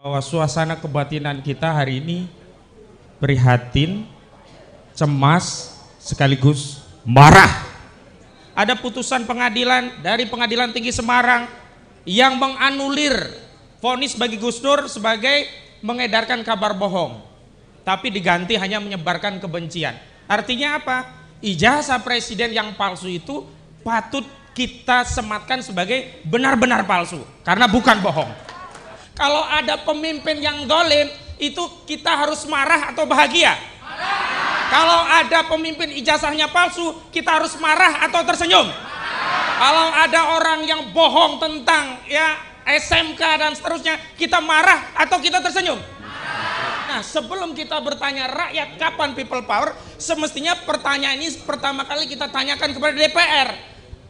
Bahwa suasana kebatinan kita hari ini prihatin, cemas, sekaligus marah. Ada putusan pengadilan dari Pengadilan Tinggi Semarang yang menganulir vonis bagi Gus Dur sebagai mengedarkan kabar bohong, tapi diganti hanya menyebarkan kebencian. Artinya apa? Ijazah presiden yang palsu itu patut kita sematkan sebagai benar-benar palsu karena bukan bohong. Kalau ada pemimpin yang zalim, itu kita harus marah atau bahagia? Kalau ada pemimpin ijazahnya palsu, kita harus marah atau tersenyum? Kalau ada orang yang bohong tentang SMK dan seterusnya, kita marah atau kita tersenyum? Nah, sebelum kita bertanya rakyat kapan people power, semestinya pertanyaan ini pertama kali kita tanyakan kepada DPR.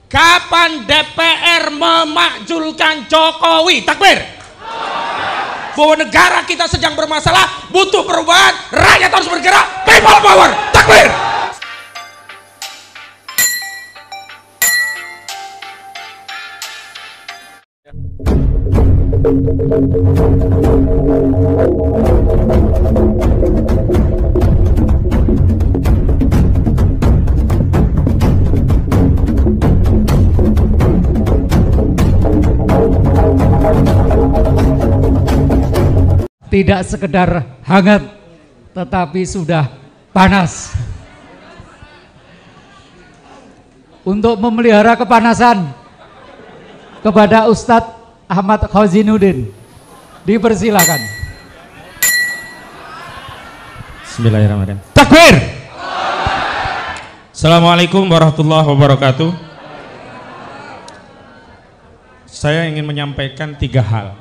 Kapan DPR memakzulkan Jokowi? Takbir! Bahwa negara kita sedang bermasalah, butuh perubahan, rakyat harus bergerak, people power, takbir! Tidak sekedar hangat, tetapi sudah panas. Untuk memelihara kepanasan kepada Ustadz Ahmad Khozinuddin, dipersilakan. Bismillahirrahmanirrahim. Takbir! Assalamualaikum warahmatullahi wabarakatuh. Saya ingin menyampaikan 3 hal.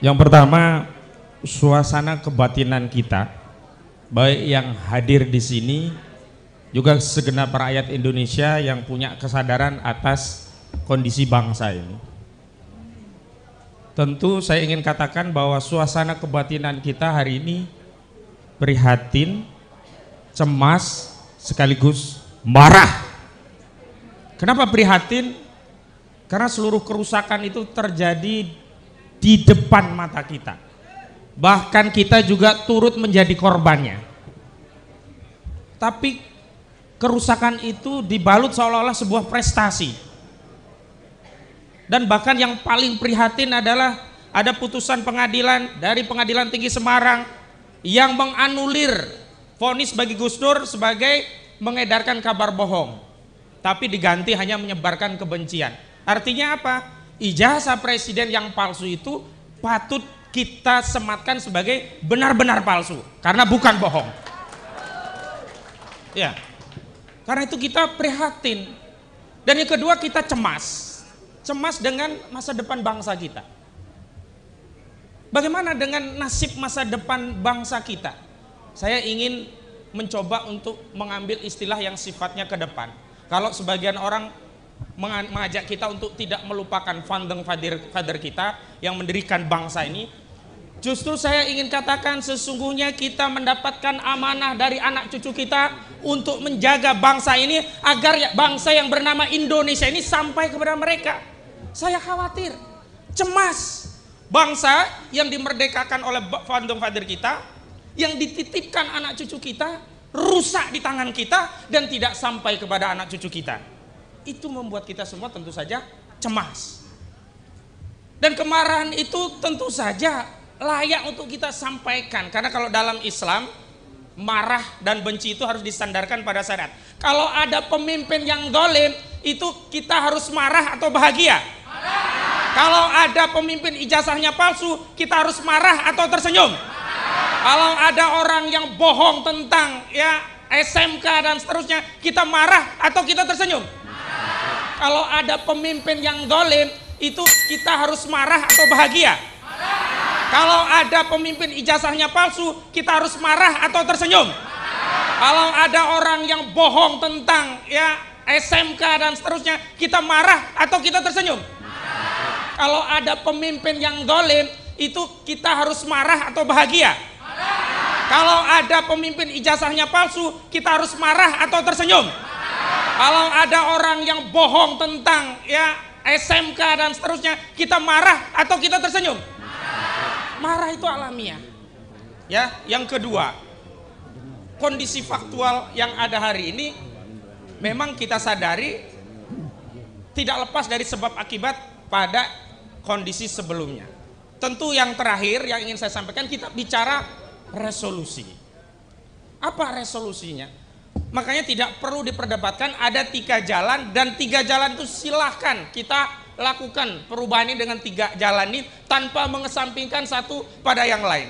Yang pertama, suasana kebatinan kita, baik yang hadir di sini, juga segenap rakyat Indonesia yang punya kesadaran atas kondisi bangsa ini. Tentu saya ingin katakan bahwa suasana kebatinan kita hari ini prihatin, cemas, sekaligus marah. Kenapa prihatin? Karena seluruh kerusakan itu terjadi di depan mata kita, bahkan kita juga turut menjadi korbannya. Tapi kerusakan itu dibalut seolah-olah sebuah prestasi. Dan bahkan yang paling prihatin adalah ada putusan pengadilan dari Pengadilan Tinggi Semarang yang menganulir vonis bagi Gus Dur sebagai mengedarkan kabar bohong, tapi diganti hanya menyebarkan kebencian. Artinya apa? Ijazah presiden yang palsu itu patut kita sematkan sebagai benar-benar palsu karena bukan bohong. Ya, karena itu kita prihatin. Dan yang kedua, kita cemas dengan masa depan bangsa kita. Bagaimana dengan nasib masa depan bangsa kita? Saya ingin mencoba untuk mengambil istilah yang sifatnya ke depan. Kalau sebagian orang mengajak kita untuk tidak melupakan founding father kita yang mendirikan bangsa ini, justru saya ingin katakan sesungguhnya kita mendapatkan amanah dari anak cucu kita untuk menjaga bangsa ini agar bangsa yang bernama Indonesia ini sampai kepada mereka. Saya khawatir, cemas bangsa yang dimerdekakan oleh founding father kita, yang dititipkan anak cucu kita, rusak di tangan kita dan tidak sampai kepada anak cucu kita. Itu membuat kita semua tentu saja cemas. Dan kemarahan itu tentu saja layak untuk kita sampaikan, karena kalau dalam Islam marah dan benci itu harus disandarkan pada syariat. Kalau ada pemimpin yang zalim, itu kita harus marah atau bahagia? Kalau ada pemimpin ijazahnya palsu, kita harus marah atau tersenyum? Kalau ada orang yang bohong tentang SMK dan seterusnya, kita marah atau kita tersenyum? Kalau ada pemimpin yang zalim, itu kita harus marah atau bahagia? Kalau ada pemimpin ijazahnya palsu, kita harus marah atau tersenyum? Kalau ada orang yang bohong tentang SMK dan seterusnya, kita marah atau kita tersenyum? Kalau ada pemimpin yang zalim, itu kita harus marah atau bahagia? Kalau ada pemimpin ijazahnya palsu, kita harus marah atau tersenyum? Kalau ada orang yang bohong tentang SMK dan seterusnya, kita marah atau kita tersenyum? marah itu alamiah. Ya, yang kedua, kondisi faktual yang ada hari ini memang kita sadari tidak lepas dari sebab akibat pada kondisi sebelumnya. Tentu yang terakhir yang ingin saya sampaikan, kita bicara resolusi. Apa resolusinya? Makanya tidak perlu diperdebatkan, ada 3 jalan, dan 3 jalan itu silahkan kita lakukan perubahan ini dengan 3 jalan ini tanpa mengesampingkan satu pada yang lain.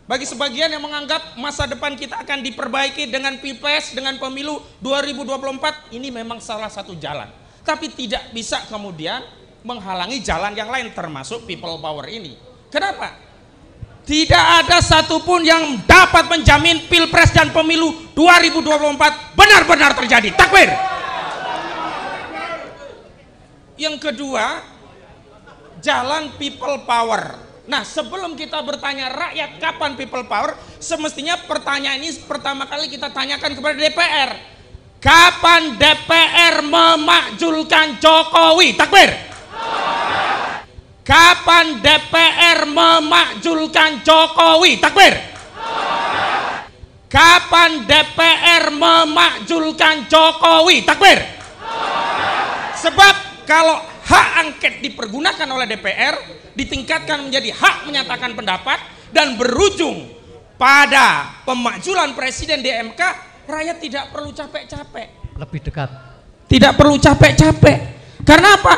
Bagi sebagian yang menganggap masa depan kita akan diperbaiki dengan Pilpres, dengan pemilu 2024, ini memang salah satu jalan. Tapi tidak bisa kemudian menghalangi jalan yang lain termasuk people power ini. Kenapa? Tidak ada satupun yang dapat menjamin Pilpres dan pemilu 2024 benar-benar terjadi. Takbir. Yang kedua, jalan people power. Nah, sebelum kita bertanya rakyat kapan people power, semestinya pertanyaan ini pertama kali kita tanyakan kepada DPR. Kapan DPR memakzulkan Jokowi? Takbir. Kapan DPR memakzulkan Jokowi? Takbir. Kapan DPR memakzulkan Jokowi? Takbir. Sebab kalau hak angket dipergunakan oleh DPR, ditingkatkan menjadi hak menyatakan pendapat dan berujung pada pemakzulan presiden di MK, rakyat tidak perlu capek-capek. Lebih dekat. Tidak perlu capek-capek. Karena apa?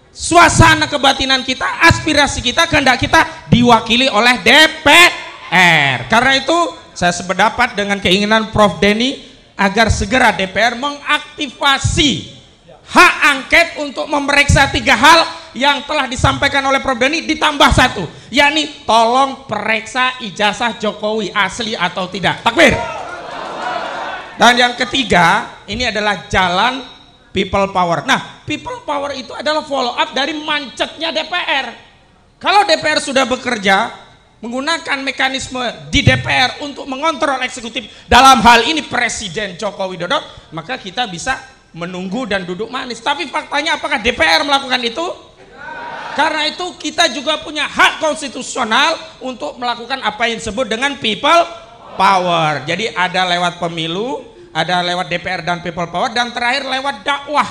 Suasana kebatinan kita, aspirasi kita, kehendak kita diwakili oleh DPR. Karena itu saya sependapat dengan keinginan Prof. Denny agar segera DPR mengaktifasi hak angket untuk memeriksa 3 hal yang telah disampaikan oleh Prof. Denny, ditambah 1, yakni tolong periksa ijazah Jokowi asli atau tidak. Takbir. Dan yang ketiga, ini adalah jalan people power. Nah, people power itu adalah follow up dari mancetnya DPR. Kalau DPR sudah bekerja menggunakan mekanisme di DPR untuk mengontrol eksekutif, dalam hal ini Presiden Joko Widodo, maka kita bisa menunggu dan duduk manis. Tapi faktanya apakah DPR melakukan itu? Karena itu kita juga punya hak konstitusional untuk melakukan apa yang disebut dengan people power. Jadi ada lewat pemilu, ada lewat DPR dan people power, dan terakhir lewat dakwah.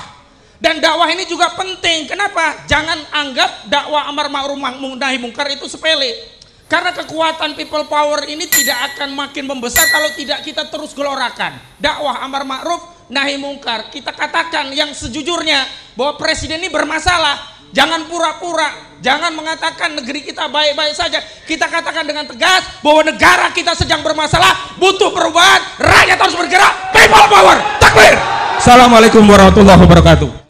Dan dakwah ini juga penting. Kenapa? Jangan anggap dakwah amar ma'ruf nahi mungkar itu sepele. Karena kekuatan people power ini tidak akan makin membesar kalau tidak kita terus gelorakan. Dakwah amar ma'ruf nahi mungkar. Kita katakan yang sejujurnya bahwa presiden ini bermasalah. Jangan pura-pura, jangan mengatakan negeri kita baik-baik saja. Kita katakan dengan tegas bahwa negara kita sedang bermasalah, butuh perubahan, rakyat harus bergerak, people power, takbir. Assalamualaikum warahmatullahi wabarakatuh.